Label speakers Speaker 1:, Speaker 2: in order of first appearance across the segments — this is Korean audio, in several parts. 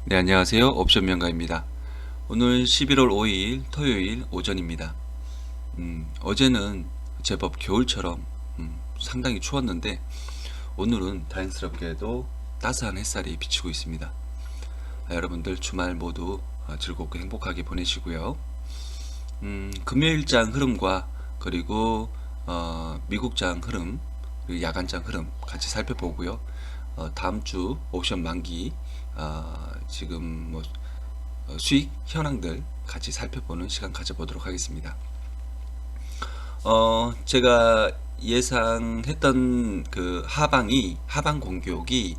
Speaker 1: 네, 안녕하세요. 옵션 명가입니다. 오늘 11월 5일 토요일 오전입니다. 어제는 제법 겨울처럼 상당히 추웠는데 오늘은 다행스럽게도 따스한 햇살이 비치고 있습니다. 여러분들 주말 모두 즐겁고 행복하게 보내시고요. 금요일장 흐름과 그리고 미국장 흐름, 그리고 야간장 흐름 같이 살펴보고요. 다음 주 옵션 만기 지금 뭐 수익 현황들 같이 살펴보는 시간 가져보도록 하겠습니다. 제가 예상했던 그 하방 공격이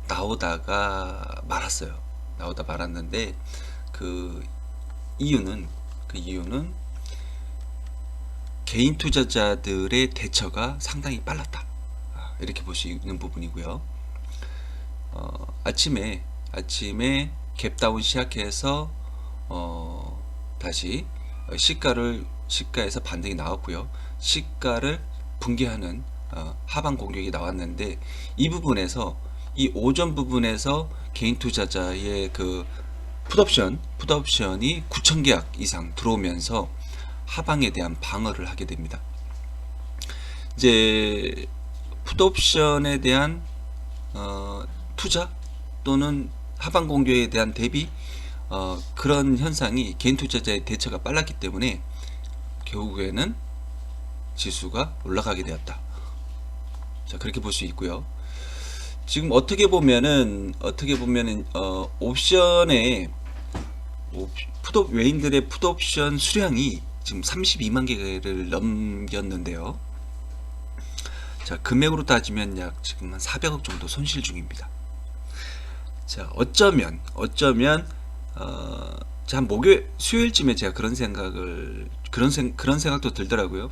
Speaker 1: 나오다가 말았어요. 나오다 말았는데 그 이유는 개인 투자자들의 대처가 상당히 빨랐다. 이렇게 볼 수 있는 부분이고요. 아침에 갭다운 시작해서 다시 시가에서 반등이 나왔고요. 시가를 붕괴하는 하방 공격이 나왔는데 이 오전 부분에서 개인 투자자의 그 풋옵션이 9,000계약 이상 들어오면서 하방에 대한 방어를 하게 됩니다. 이제 풋옵션에 대한 투자 또는 하방 공격에 대한 대비 그런 현상이 개인 투자자의 대처가 빨랐기 때문에 결국에는 지수가 올라가게 되었다. 자, 그렇게 볼 수 있고요. 지금 어떻게 보면은 옵션의 외인들의 풋옵션 수량이 지금 32만 개를 넘겼는데요. 자, 금액으로 따지면 약 지금 한 400억 정도 손실 중입니다. 자, 어쩌면 자, 수요일쯤에 제가 그런 생각도 들더라고요.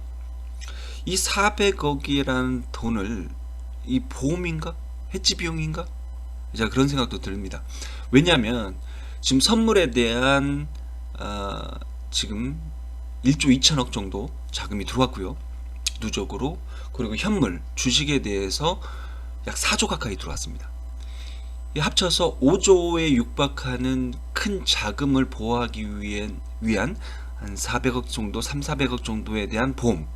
Speaker 1: 이 400억이라는 돈을 이 보험인가? 해지 비용인가? 자, 그런 생각도 듭니다. 왜냐하면 지금 선물에 대한 지금 1조 2천억 정도 자금이 들어왔고요. 누적으로. 그리고 현물, 주식에 대해서 약 4조 가까이 들어왔습니다. 합쳐서 5조에 육박하는 큰 자금을 보호하기 위한 한 400억 정도, 400억 정도에 대한 보험.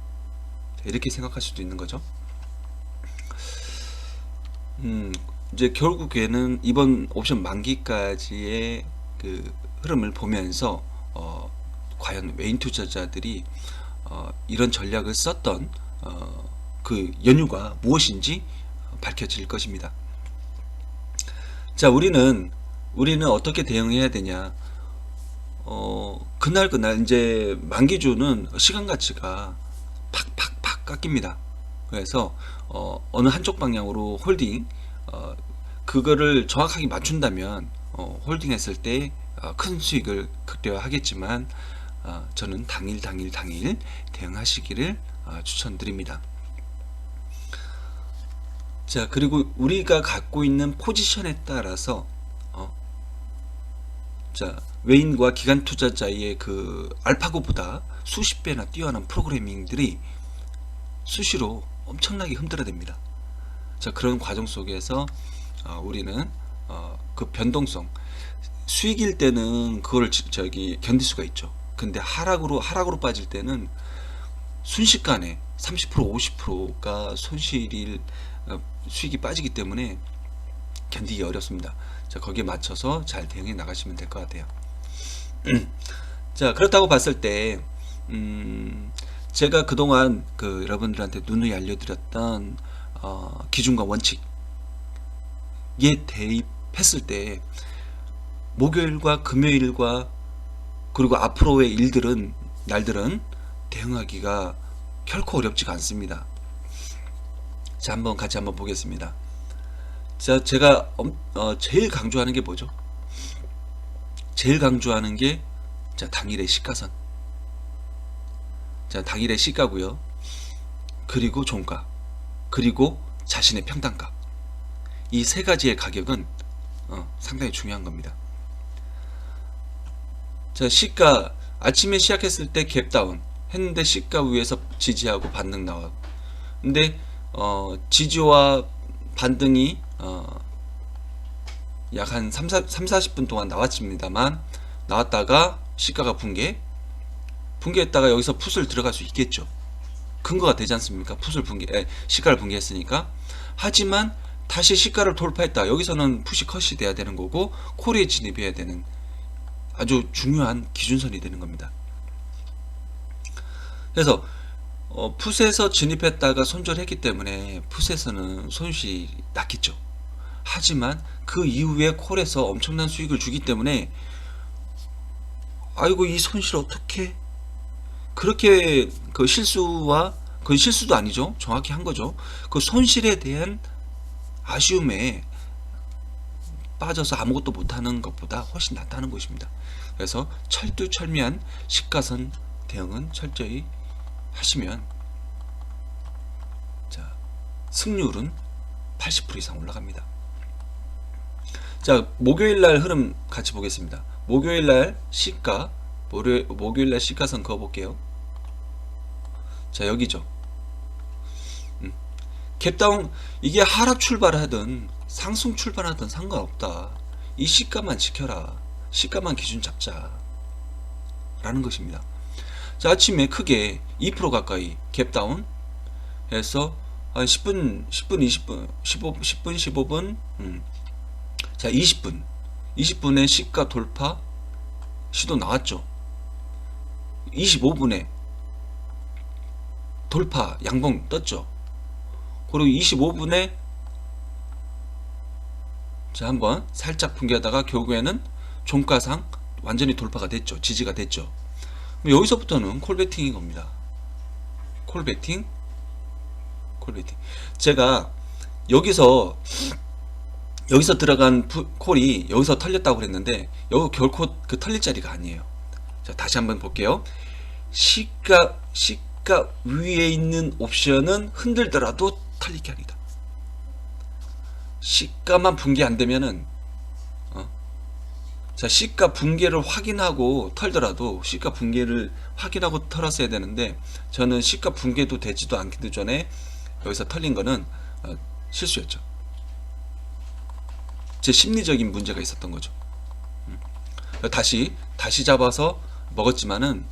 Speaker 1: 이렇게 생각할 수도 있는 거죠. 이제 결국에는 이번 옵션 만기까지의 그 흐름을 보면서 과연 외인 투자자들이 이런 전략을 썼던 그 연유가 무엇인지 밝혀질 것입니다. 자, 우리는 어떻게 대응해야 되냐? 그날 이제 만기주는 시간 가치가 팍팍팍 깎입니다. 그래서 어느 한쪽 방향으로 홀딩 그거를 정확하게 맞춘다면 홀딩했을 때 큰 수익을 극대화 하겠지만 저는 당일 대응하시기를 추천드립니다. 자, 그리고 우리가 갖고 있는 포지션에 따라서 자, 외인과 기관 투자자의 그 알파고보다 수십 배나 뛰어난 프로그래밍들이 수시로 엄청나게 흔들어댑니다. 자, 그런 과정 속에서 우리는 그 변동성, 수익일 때는 그걸 견딜 수가 있죠. 근데 하락으로 빠질 때는 순식간에 30% 50%가 수익이 빠지기 때문에 견디기 어렵습니다. 자, 거기에 맞춰서 잘 대응해 나가시면 될 것 같아요. 자, 그렇다고 봤을 때 제가 그동안 여러분들한테 누누이 알려드렸던 기준과 원칙에 대입했을 때 목요일과 금요일과 그리고 앞으로의 날들은 대응하기가 결코 어렵지가 않습니다. 자, 같이 한번 보겠습니다. 자, 제가 제일 강조하는 게 뭐죠? 제일 강조하는 게 자, 당일의 시가선. 자, 당일의 시가고요. 그리고 종가. 그리고 자신의 평단가. 이 세 가지의 가격은 상당히 중요한 겁니다. 자, 시가 아침에 시작했을 때 갭다운 했는데 시가 위에서 지지하고 반등 나와. 근데 지지와 반등이 약 한 3-40분 동안 나왔습니다만, 나왔다가 시가가 붕괴했다가 여기서 풋을 들어갈 수 있겠죠. 근거가 되지 않습니까? 시가를 붕괴했으니까. 하지만 다시 시가를 돌파했다. 여기서는 풋이 컷이 돼야 되는 거고, 콜에 진입해야 되는 아주 중요한 기준선이 되는 겁니다. 그래서 풋에서 진입했다가 손절했기 때문에 풋에서는 손실이 났겠죠. 하지만 그 이후에 콜에서 엄청난 수익을 주기 때문에, 아이고 이 손실 어떻게, 그렇게 그 실수와, 그 실수도 아니죠, 정확히 한 거죠. 그 손실에 대한 아쉬움에 빠져서 아무것도 못하는 것보다 훨씬 낫다는 것입니다. 그래서 철두철미한 시가선 대응은 철저히 하시면, 자, 승률은 80% 이상 올라갑니다. 자, 목요일날 흐름 같이 보겠습니다. 목요일날 시가선 그어볼게요. 자, 여기죠. 갭다운, 이게 하락 출발하든 상승 출발하든 상관없다. 이 시가만 지켜라. 시가만 기준 잡자. 라는 것입니다. 자, 아침에 크게 2% 가까이 갭다운 해서 한 10분, 20분, 15분, 자, 20분에 시가 돌파 시도 나왔죠. 25분에 돌파 양봉 떴죠. 그리고 25분에 자, 한번 살짝 붕괴하다가 결국에는 종가상 완전히 돌파가 됐죠. 지지가 됐죠. 여기서부터는 콜베팅인 겁니다. 콜베팅. 제가 여기서 들어간 콜이 여기서 털렸다고 그랬는데, 여기 결코 그 털릴 자리가 아니에요. 자, 다시 한번 볼게요. 시가 위에 있는 옵션은 흔들더라도 털릴 게 아니다. 시가만 붕괴 안 되면은, 자, 시가 붕괴를 확인하고 털더라도, 시가 붕괴를 확인하고 털었어야 되는데, 저는 시가 붕괴도 되지도 않기도 전에 여기서 털린 거는 실수였죠. 제 심리적인 문제가 있었던 거죠. 다시 잡아서 먹었지만은,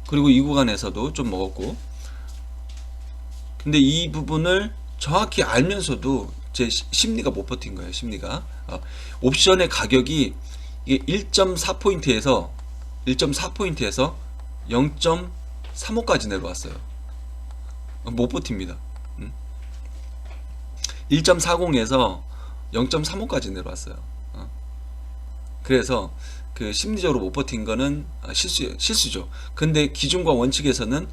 Speaker 1: 그리고 이 구간에서도 좀 먹었고, 근데 이 부분을 정확히 알면서도 제 심리가 못 버틴 거예요. 심리가 옵션의 가격이 이게 1.4포인트에서 0.35까지 내려왔어요. 못 버팁니다. 1.40에서 0.35까지 내려왔어요. 그래서 그 심리적으로 못 버틴 거는 실수죠. 근데 기준과 원칙에서는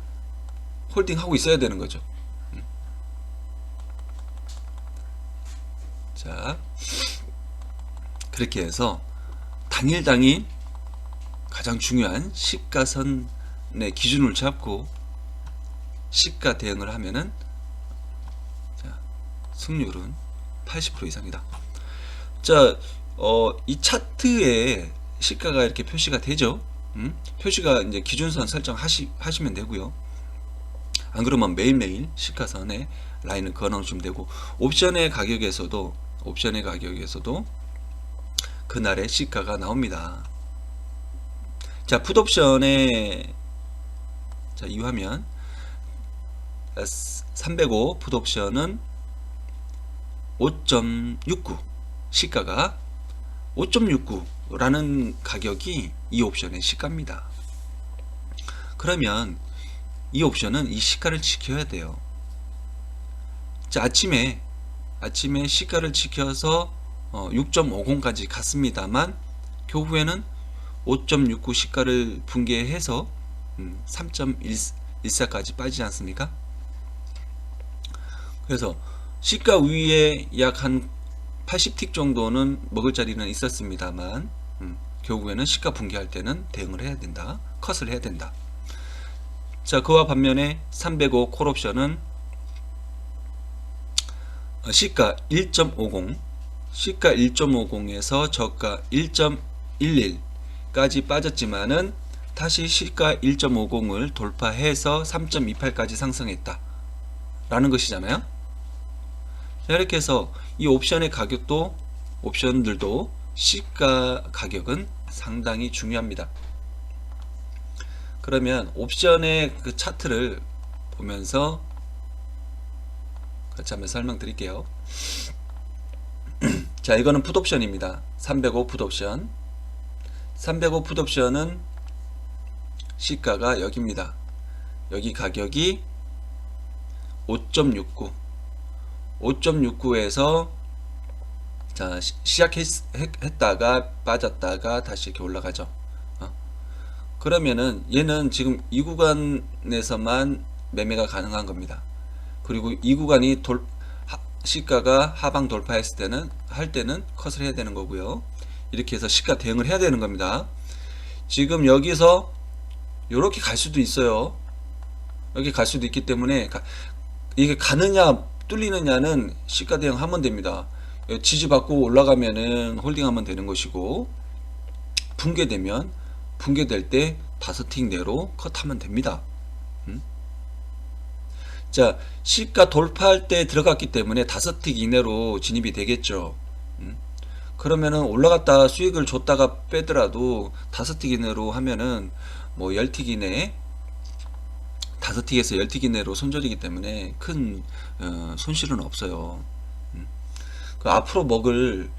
Speaker 1: 홀딩하고 있어야 되는 거죠. 자, 그렇게 해서 당일 가장 중요한 시가선의 기준을 잡고 시가 대응을 하면은, 자, 승률은 80% 이상이다. 자, 이 차트에 시가가 이렇게 표시가 되죠. 표시가 이제 기준선 설정하시면 되고요. 안 그러면 매일매일 시가선에 라인을 그어 놓으시면 되고, 옵션의 가격에서도 그날의 시가가 나옵니다. 자, 풋옵션에, 자, 이 화면 305 풋옵션은 5.69, 시가가 5.69라는 가격이 이 옵션의 시가입니다. 그러면 이 옵션은 이 시가를 지켜야 돼요. 자, 아침에 시가를 지켜서 6.50까지 갔습니다만, 결국에는 5.69 시가를 붕괴해서 3.14까지 빠지지 않습니까? 그래서 시가 위에 약 한 80틱 정도는 먹을 자리는 있었습니다만, 결국에는 시가 붕괴할 때는 대응을 해야 된다. 컷을 해야 된다. 자, 그와 반면에 305 콜옵션은 시가 1.50, 시가 1.50에서 저가 1.11까지 빠졌지만은 다시 시가 1.50을 돌파해서 3.28까지 상승했다 라는 것이잖아요. 자, 이렇게 해서 이 옵션들도 시가 가격은 상당히 중요합니다. 그러면 옵션의 그 차트를 보면서 같이 한번 설명드릴게요. 자, 이거는 풋옵션입니다. 305 풋옵션. 305 풋옵션은 시가가 여기입니다. 여기 가격이 5.69. 5.69에서 자, 시작했다가 빠졌다가 다시 이렇게 올라가죠. 그러면은 얘는 지금 이 구간에서만 매매가 가능한 겁니다. 그리고 이 구간이 시가가 하방 돌파했을 때는 할 때는 컷을 해야 되는 거고요. 이렇게 해서 시가 대응을 해야 되는 겁니다. 지금 여기서 이렇게 갈 수도 있어요. 여기 갈 수도 있기 때문에 이게 가느냐 뚫리느냐는 시가 대응하면 됩니다. 지지받고 올라가면은 홀딩하면 되는 것이고, 붕괴될 때 5틱 내로 컷하면 됩니다. 자, 시가 돌파할 때 들어갔기 때문에 5틱 이내로 진입이 되겠죠. 그러면은 올라갔다 수익을 줬다가 빼더라도 5틱 이내로 하면은 뭐 10틱 이내, 5틱에서 10틱 이내로 손절이기 때문에 큰 손실은 없어요. 앞으로 먹을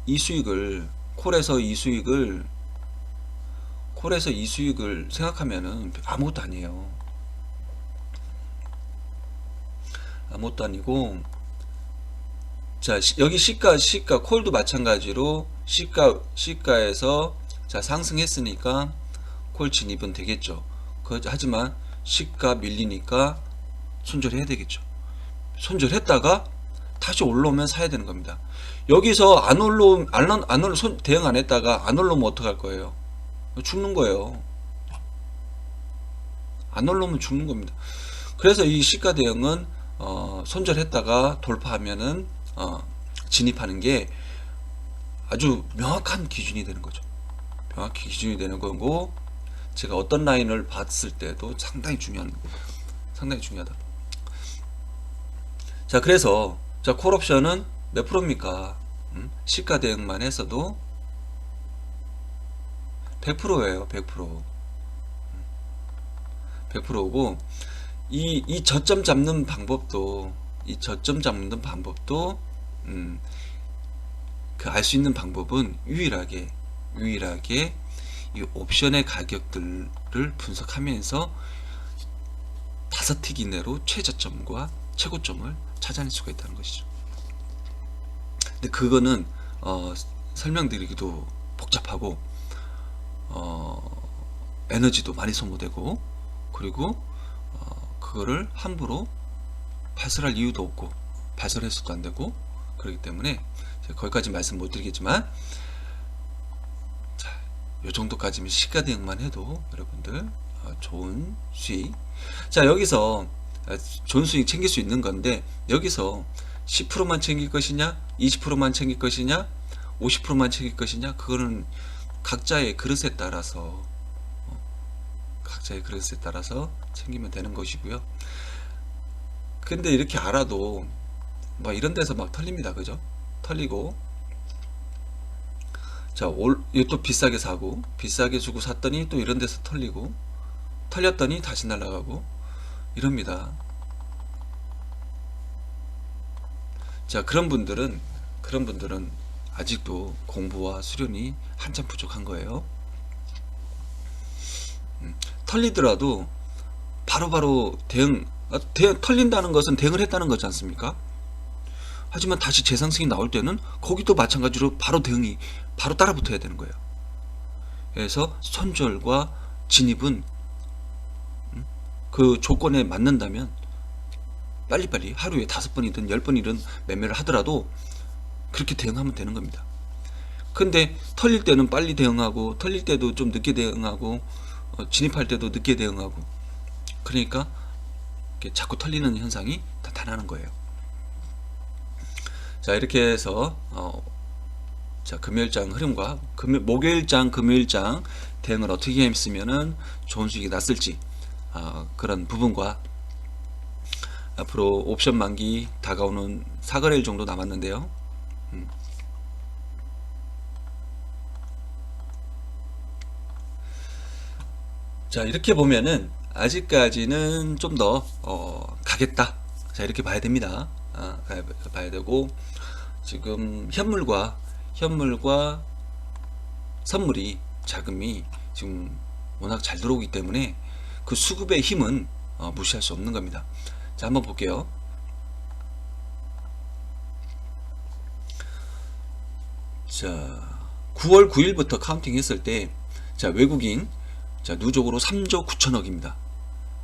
Speaker 1: 이 수익을 콜에서 이 수익을 생각하면은 아무것도 아니에요. 아무것도 아니고, 자, 여기 시가 콜도 마찬가지로 시가에서 자 상승했으니까 콜 진입은 되겠죠. 하지만 시가 밀리니까 손절해야 되겠죠. 손절했다가 다시 올라오면 사야 되는 겁니다. 여기서 대응 안 했다가 안 올라오면 어떡할 거예요? 죽는 거예요. 안 올라오면 죽는 겁니다. 그래서 이 시가 대응은 손절했다가 돌파하면은 진입하는 게 아주 명확한 기준이 되는 거죠. 명확히 기준이 되는 거고, 제가 어떤 라인을 봤을 때도 상당히 중요하다. 자, 그래서 자, 콜옵션은 몇 프로입니까? 시가 대응만 해서도 100%예요. 100%고, 이 저점 잡는 방법도 알 수 있는 방법은 유일하게 이 옵션의 가격들을 분석하면서 5틱 이내로 최저점과 최고점을 찾아낼 수가 있다는 것이죠. 근데 그거는 설명드리기도 복잡하고 에너지도 많이 소모되고, 그리고 그거를 함부로 발설할 이유도 없고 발설해서도 안 되고, 그렇기 때문에 제가 거기까지 말씀 못 드리겠지만, 자, 요 정도까지면 시가 대응만 해도 여러분들 좋은 수익, 자, 여기서 좋은 수익 챙길 수 있는 건데, 여기서 10%만 챙길 것이냐, 20%만 챙길 것이냐, 50%만 챙길 것이냐, 그거는 각자의 그릇에 따라서 챙기면 되는 것이고요. 근데 이렇게 알아도 뭐 이런 데서 막 털립니다. 그죠? 털리고, 자, 또 비싸게 사고 비싸게 주고 샀더니 또 이런 데서 털렸더니 다시 날아가고 이럽니다. 자, 그런 분들은 아직도 공부와 수련이 한참 부족한 거예요. 털리더라도 바로바로 털린다는 것은 대응을 했다는 거지 않습니까? 하지만 다시 재상승이 나올 때는 거기도 마찬가지로 바로 따라 붙어야 되는 거예요. 그래서 손절과 진입은 그 조건에 맞는다면 빨리빨리 하루에 5번이든 10번이든 매매를 하더라도 그렇게 대응하면 되는 겁니다. 근데 털릴 때는 빨리 대응하고, 털릴 때도 좀 늦게 대응하고, 진입할 때도 늦게 대응하고, 그러니까 자꾸 털리는 현상이 나타나는 거예요. 자, 이렇게 해서 자, 금요일장 흐름과 목요일장, 금요일장 대응을 어떻게 했으면은 좋은 수익이 났을지, 그런 부분과 앞으로 옵션 만기 다가오는 4거래일 정도 남았는데요. 자, 이렇게 보면은 아직까지는 좀 더 가겠다. 자, 이렇게 봐야 됩니다. 봐야 되고, 지금 현물과 선물이, 자금이 지금 워낙 잘 들어오기 때문에 그 수급의 힘은 무시할 수 없는 겁니다. 자, 한번 볼게요. 자, 9월 9일부터 카운팅 했을 때, 자, 외국인, 자, 누적으로 3조 9천억입니다.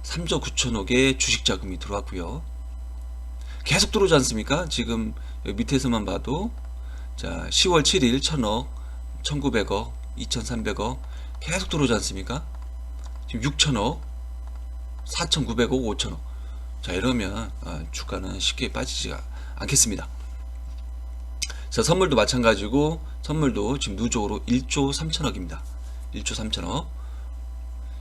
Speaker 1: 3조 9천억의 주식 자금이 들어왔고요. 계속 들어오지 않습니까? 지금 여기 밑에서만 봐도, 자, 10월 7일 1000억, 1900억, 2300억 계속 들어오지 않습니까? 지금 6000억, 4900억, 5000억. 자, 이러면 주가는 쉽게 빠지지가 않겠습니다. 자, 선물도 마찬가지고, 선물도 지금 누적으로 1조 3천억입니다. 1조 3천억.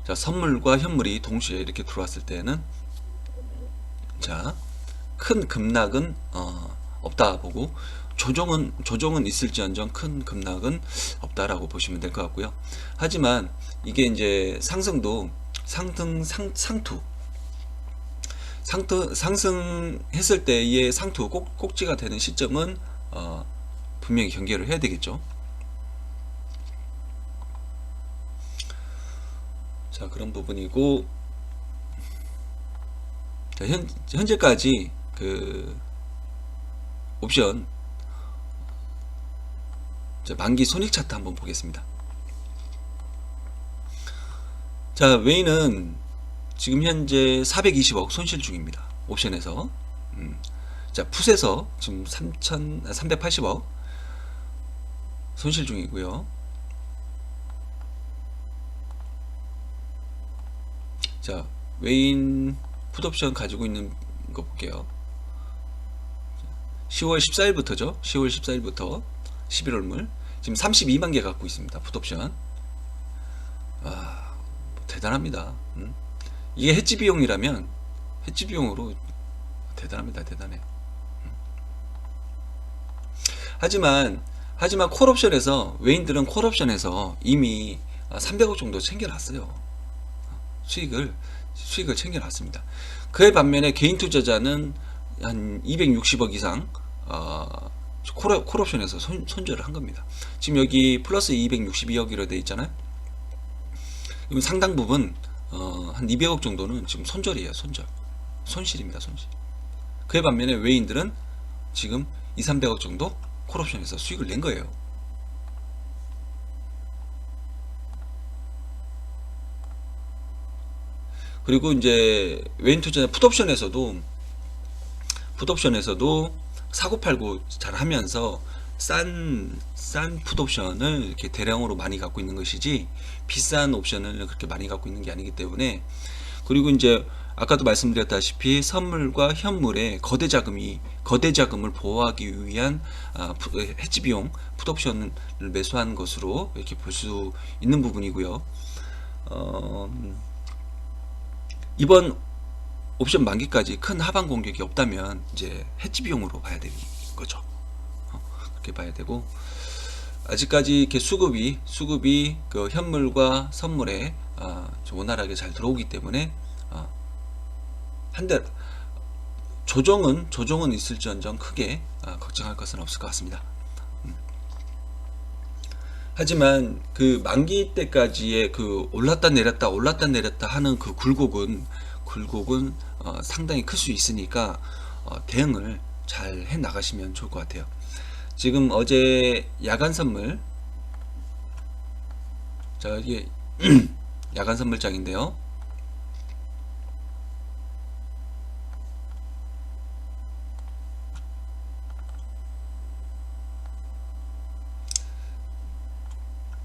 Speaker 1: 자, 선물과 현물이 동시에 이렇게 들어왔을 때는, 자, 큰 급락은 없다 보고, 조정은 있을지언정 큰 급락은 없다라고 보시면 될 것 같고요. 하지만 이게 이제 상승도 상승했을 때의 상투 꼭지가 되는 시점은 분명히 경계를 해야 되겠죠. 자, 그런 부분이고, 자, 현재까지 그 옵션, 자, 만기 손익 차트 한번 보겠습니다. 자, 웨이는 지금 현재 420억 손실 중입니다. 옵션에서. 자, 풋에서 지금 380억 손실 중이고요. 자, 웨인 풋옵션 가지고 있는 거 볼게요. 10월 14일부터죠. 10월 14일부터 11월물 지금 32만 개 갖고 있습니다. 풋옵션. 대단합니다. 이게 해지 비용이라면, 해지 비용으로 대단합니다. 대단해. 하지만 콜옵션에서, 웨인들은 콜옵션에서 이미 300억 정도 챙겨놨어요. 수익을 챙겨놨습니다. 그에 반면에 개인 투자자는 한 260억 이상 콜옵션에서 손절을 한 겁니다. 지금 여기 플러스 262억이라 되어 있잖아요. 그럼 상당 부분 한 200억 정도는 지금 손절이에요. 손실입니다. 손실. 그에 반면에 외인들은 지금 200~300억 정도 콜옵션에서 수익을 낸 거예요. 그리고 이제 외인 투자자 풋옵션에서도 사고팔고 잘 하면서 싼 풋옵션을 이렇게 대량으로 많이 갖고 있는 것이지 비싼 옵션을 그렇게 많이 갖고 있는 게 아니기 때문에, 그리고 이제 아까도 말씀드렸다시피 선물과 현물의 거대 자금을 보호하기 위한 해지 비용 풋옵션을 매수한 것으로 이렇게 볼 수 있는 부분이고요. 이번 옵션 만기까지 큰 하방 공격이 없다면 이제 해지 비용으로 봐야 되는 거죠. 그렇게 봐야 되고, 아직까지 이렇게 수급이 그 현물과 선물에 원활하게 잘 들어오기 때문에 한데 조정은 있을지언정 크게 걱정할 것은 없을 것 같습니다. 하지만 그 만기 때까지의 그 올랐다 내렸다 하는 그 굴곡은 상당히 클 수 있으니까 대응을 잘 해 나가시면 좋을 것 같아요. 지금 어제 야간 선물, 자, 이게 야간 선물장인데요.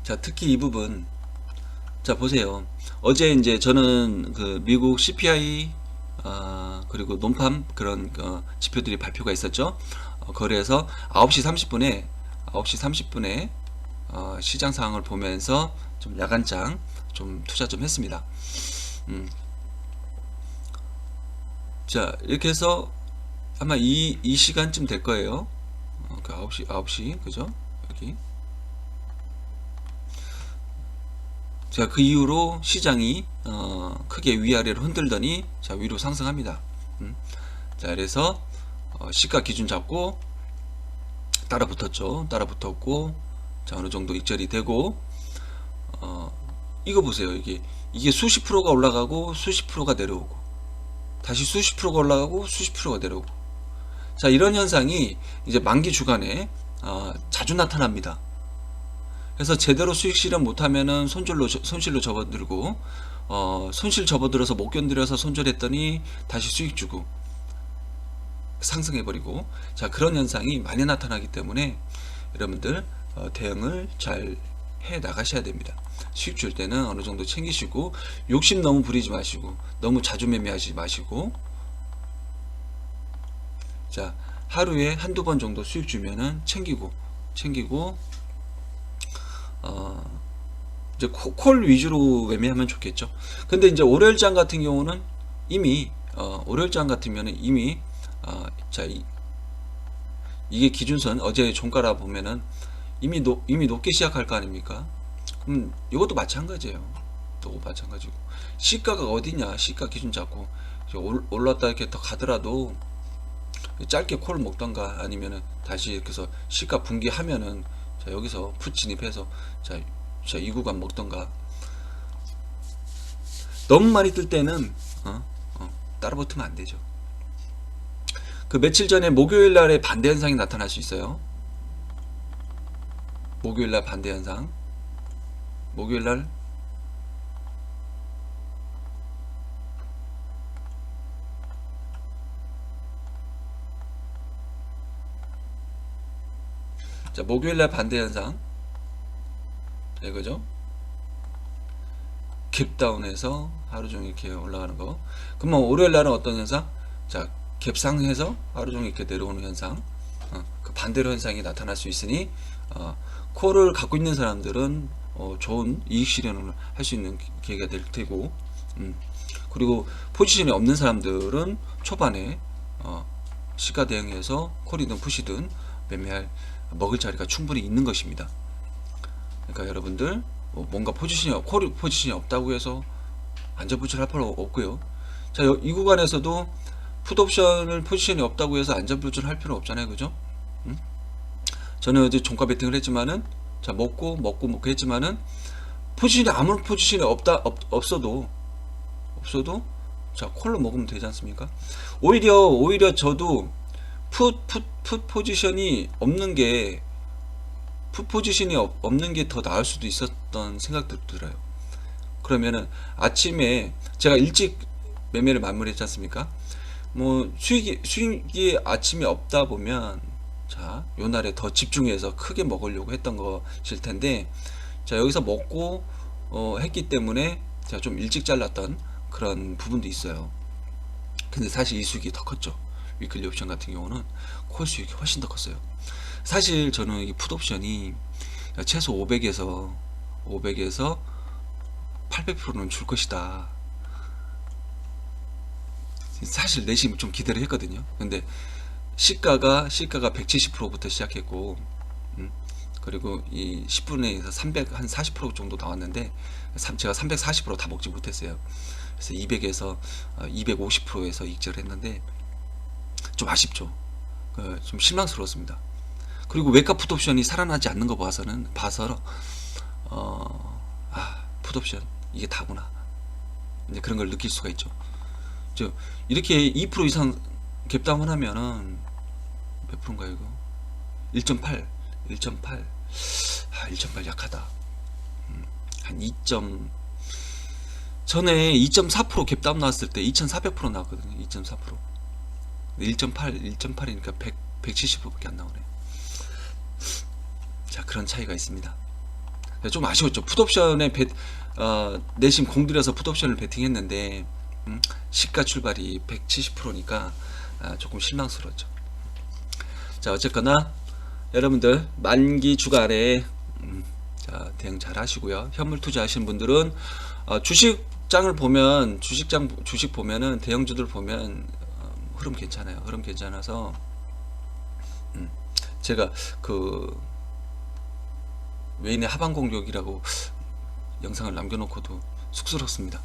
Speaker 1: 자, 특히 이 부분, 자, 보세요. 어제 이제 저는 그 미국 CPI 그리고 논팜 그런 지표들이 발표가 있었죠. 거래에서 9시 30분에 시장 상황을 보면서 좀 야간장 좀 투자 좀 했습니다. 자, 이렇게 해서 아마 이 시간쯤 될 거예요. 그 9시, 그죠? 여기. 자, 그 이후로 시장이 크게 위아래로 흔들더니 자, 위로 상승합니다. 자, 그래서 시가 기준 잡고 따라 붙었죠. 따라 붙었고, 자, 어느 정도 익절이 되고, 이거 보세요. 이게 수십 프로가 올라가고 수십 프로가 내려오고, 다시 수십 프로가 올라가고 수십 프로가 내려오고. 자, 이런 현상이 이제 만기 주간에 자주 나타납니다. 그래서 제대로 수익 실현 못하면은 손실로 접어들고, 손실 접어들어서 못 견디려서 손절했더니 다시 수익 주고 상승해버리고, 자, 그런 현상이 많이 나타나기 때문에 여러분들 대응을 잘 해 나가셔야 됩니다. 수익 줄 때는 어느 정도 챙기시고, 욕심 너무 부리지 마시고, 너무 자주 매매하지 마시고, 자, 하루에 한두 번 정도 수익 주면은 챙기고 이제 콜 위주로 매매하면 좋겠죠. 근데 이제 월요일장 같은 경우는 이미 월요일장 같으면은 이미 자, 이게 기준선 어제 종가라 보면은 이미 높게 시작할 거 아닙니까? 그럼 이것도 마찬가지예요. 또 마찬가지고, 시가가 어디냐, 시가 기준 잡고 올랐다 이렇게 더 가더라도 짧게 콜 먹던가, 아니면은 다시 이렇게 해서 시가 붕괴하면은 자, 여기서 풋 진입해서 자, 이 구간 먹던가. 너무 많이 뜰 때는 따라 붙으면 안 되죠. 그 며칠 전에 목요일 날에 반대 현상이 나타날 수 있어요. 목요일 날 반대 현상. 목요일 날 자, 목요일 날 반대 현상. 자, 이거죠. 갭다운해서 하루 종일 이렇게 올라가는 거. 그러면 월요일 날은 어떤 현상? 자, 갭상해서 하루 종일 이렇게 내려오는 현상. 그 반대로 현상이 나타날 수 있으니 콜을 갖고 있는 사람들은 좋은 이익 실현을 할 수 있는 기회가 될 테고, 그리고 포지션이 없는 사람들은 초반에 시가 대응해서 콜이든 푸시든 매매할 먹을 자리가 충분히 있는 것입니다. 그러니까 여러분들 뭔가 콜 포지션이 없다고 해서 안전부출 할 필요 없고요. 자, 이 구간에서도 풋옵션을 포지션이 없다고 해서 안전부출 할 필요 없잖아요, 그죠? 저는 어제 종가 베팅을 했지만은, 자, 먹고 했지만은, 아무런 포지션이 없어도 자, 콜로 먹으면 되지 않습니까? 오히려 저도 풋 포지션이 없는 게 더 나을 수도 있었던 생각도 들어요. 그러면은 아침에 제가 일찍 매매를 마무리했지 않습니까? 뭐 수익이 아침에 없다 보면, 자, 요 날에 더 집중해서 크게 먹으려고 했던 것일 텐데, 자, 여기서 먹고 했기 때문에 제가 좀 일찍 잘랐던 그런 부분도 있어요. 근데 사실 이 수익이 더 컸죠. 위클리 옵션 같은 경우는 콜 수익이 훨씬 더 컸어요. 사실 저는 이 풋옵션이 최소 500에서 800%는 줄 것이다. 사실 내심 좀 기대를 했거든요. 근데 시가가 170%부터 시작했고, 그리고 이 10분에 의해서 300한 40% 정도 나왔는데, 제가 340% 다 먹지 못했어요. 그래서 200에서 250%에서 익절했는데 좀 아쉽죠. 좀 실망스러웠습니다. 그리고 외과 풋옵션이 살아나지 않는 거 봐서 풋옵션 이게 다구나, 이제 그런 걸 느낄 수가 있죠. 이렇게 2% 이상 갭다운 하면은 몇 프로인가요, 이거? 1.8 약하다. 한 2점, 전에 2.4% 갭다운 나왔을 때 2,400% 나왔거든요. 2.4%. 1.8이니까 170%밖에 안 나오네. 자, 그런 차이가 있습니다. 좀 아쉬웠죠. 풋옵션에 내심 공들여서 풋옵션을 베팅했는데, 시가 출발이 170%니까 조금 실망스러웠죠. 자, 어쨌거나 여러분들 만기 주간에 자, 대응 잘 하시고요. 현물 투자하시는 분들은 주식 보면은 대형주들 보면 흐름 괜찮아요. 흐름 괜찮아서 제가 그 외인의 하방 공격이라고 영상을 남겨놓고도 쑥스럽습니다.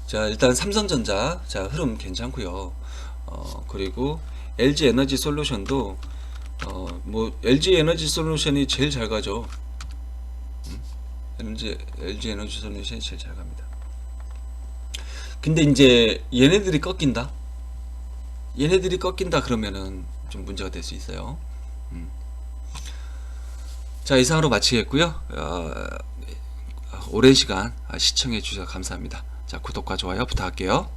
Speaker 1: 자, 일단 삼성전자 자 흐름 괜찮고요. 그리고 LG 에너지 솔루션도 뭐 LG 에너지 솔루션이 제일 잘 가죠. LG 에너지 솔루션이 제일 잘 갑니다. 근데 이제 얘네들이 꺾인다. 얘네들이 꺾인다 그러면은 좀 문제가 될 수 있어요. 자, 이상으로 마치겠고요. 오랜 시간 시청해 주셔서 감사합니다. 자, 구독과 좋아요 부탁할게요.